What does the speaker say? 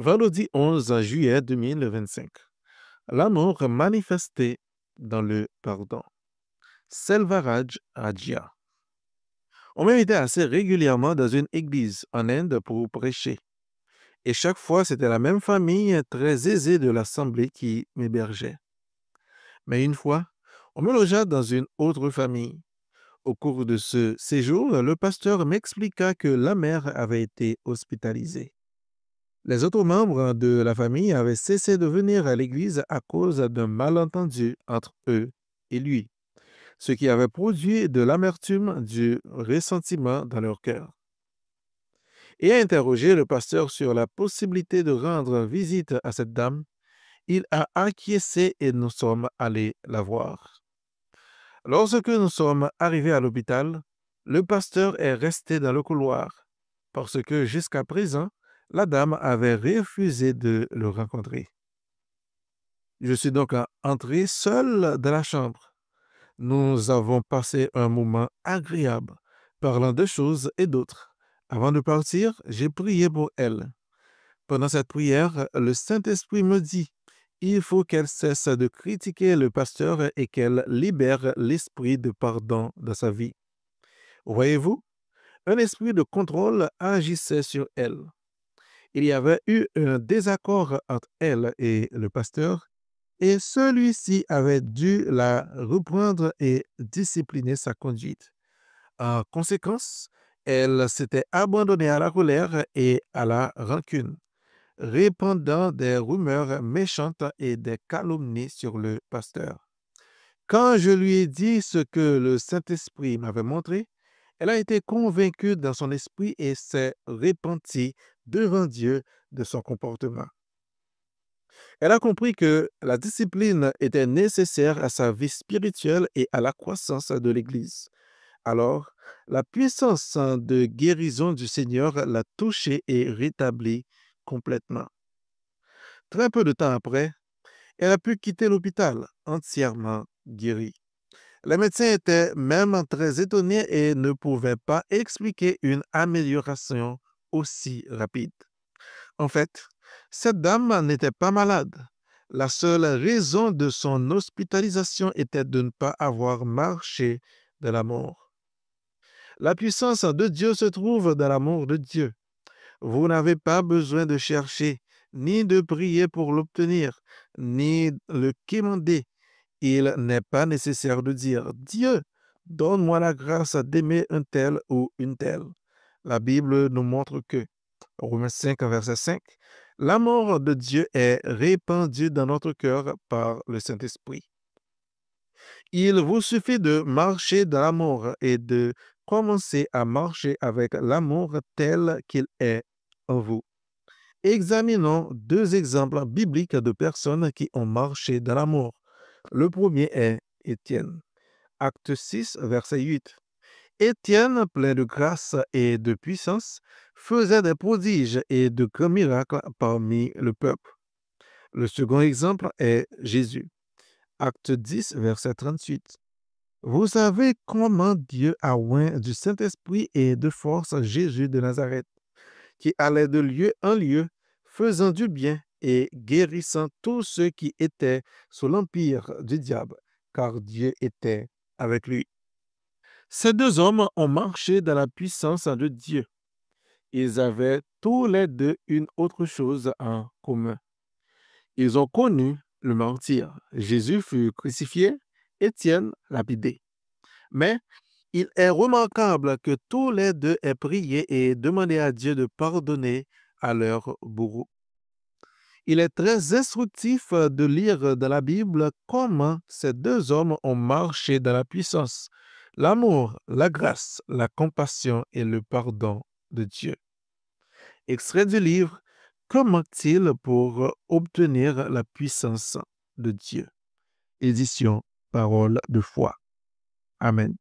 Vendredi 11 juillet 2025. L'amour manifesté dans le pardon. Selvaraj Rajya. On m'invitait assez régulièrement dans une église en Inde pour prêcher. Et chaque fois, c'était la même famille très aisée de l'assemblée qui m'hébergeait. Mais une fois, on me logea dans une autre famille. Au cours de ce séjour, le pasteur m'expliqua que la mère avait été hospitalisée. Les autres membres de la famille avaient cessé de venir à l'église à cause d'un malentendu entre eux et lui, ce qui avait produit de l'amertume, du ressentiment dans leur cœur. Ayant interrogé le pasteur sur la possibilité de rendre visite à cette dame, il a acquiescé et nous sommes allés la voir. Lorsque nous sommes arrivés à l'hôpital, le pasteur est resté dans le couloir parce que jusqu'à présent, la dame avait refusé de le rencontrer. Je suis donc entré seul dans la chambre. Nous avons passé un moment agréable, parlant de choses et d'autres. Avant de partir, j'ai prié pour elle. Pendant cette prière, le Saint-Esprit me dit, il faut qu'elle cesse de critiquer le pasteur et qu'elle libère l'esprit de pardon dans sa vie. Voyez-vous, un esprit de contrôle agissait sur elle. Il y avait eu un désaccord entre elle et le pasteur, et celui-ci avait dû la reprendre et discipliner sa conduite. En conséquence, elle s'était abandonnée à la colère et à la rancune, répandant des rumeurs méchantes et des calomnies sur le pasteur. Quand je lui ai dit ce que le Saint-Esprit m'avait montré, elle a été convaincue dans son esprit et s'est repentie devant Dieu de son comportement. Elle a compris que la discipline était nécessaire à sa vie spirituelle et à la croissance de l'Église. Alors, la puissance de guérison du Seigneur l'a touchée et rétablie complètement. Très peu de temps après, elle a pu quitter l'hôpital entièrement guérie. Les médecins étaient même très étonnés et ne pouvaient pas expliquer une amélioration aussi rapide. En fait, cette dame n'était pas malade. La seule raison de son hospitalisation était de ne pas avoir marché de l'amour. La puissance de Dieu se trouve dans l'amour de Dieu. Vous n'avez pas besoin de chercher, ni de prier pour l'obtenir, ni le quémander. Il n'est pas nécessaire de dire, Dieu, donne-moi la grâce d'aimer un tel ou une telle. La Bible nous montre que, Romains 5, verset 5, l'amour de Dieu est répandu dans notre cœur par le Saint-Esprit. Il vous suffit de marcher dans l'amour et de commencer à marcher avec l'amour tel qu'il est en vous. Examinons deux exemples bibliques de personnes qui ont marché dans l'amour. Le premier est Étienne. Acte 6, verset 8. Étienne, plein de grâce et de puissance, faisait des prodiges et de grands miracles parmi le peuple. Le second exemple est Jésus. Acte 10, verset 38. Vous savez comment Dieu a oint du Saint-Esprit et de force Jésus de Nazareth, qui allait de lieu en lieu, faisant du bien et guérissant tous ceux qui étaient sous l'empire du diable, car Dieu était avec lui. Ces deux hommes ont marché dans la puissance de Dieu. Ils avaient tous les deux une autre chose en commun. Ils ont connu le martyre. Jésus fut crucifié, Étienne lapidé. Mais il est remarquable que tous les deux aient prié et demandé à Dieu de pardonner à leur bourreau. Il est très instructif de lire dans la Bible comment ces deux hommes ont marché dans la puissance, l'amour, la grâce, la compassion et le pardon de Dieu. Extrait du livre Comment il pour obtenir la puissance de Dieu? Édition Parole de foi. Amen.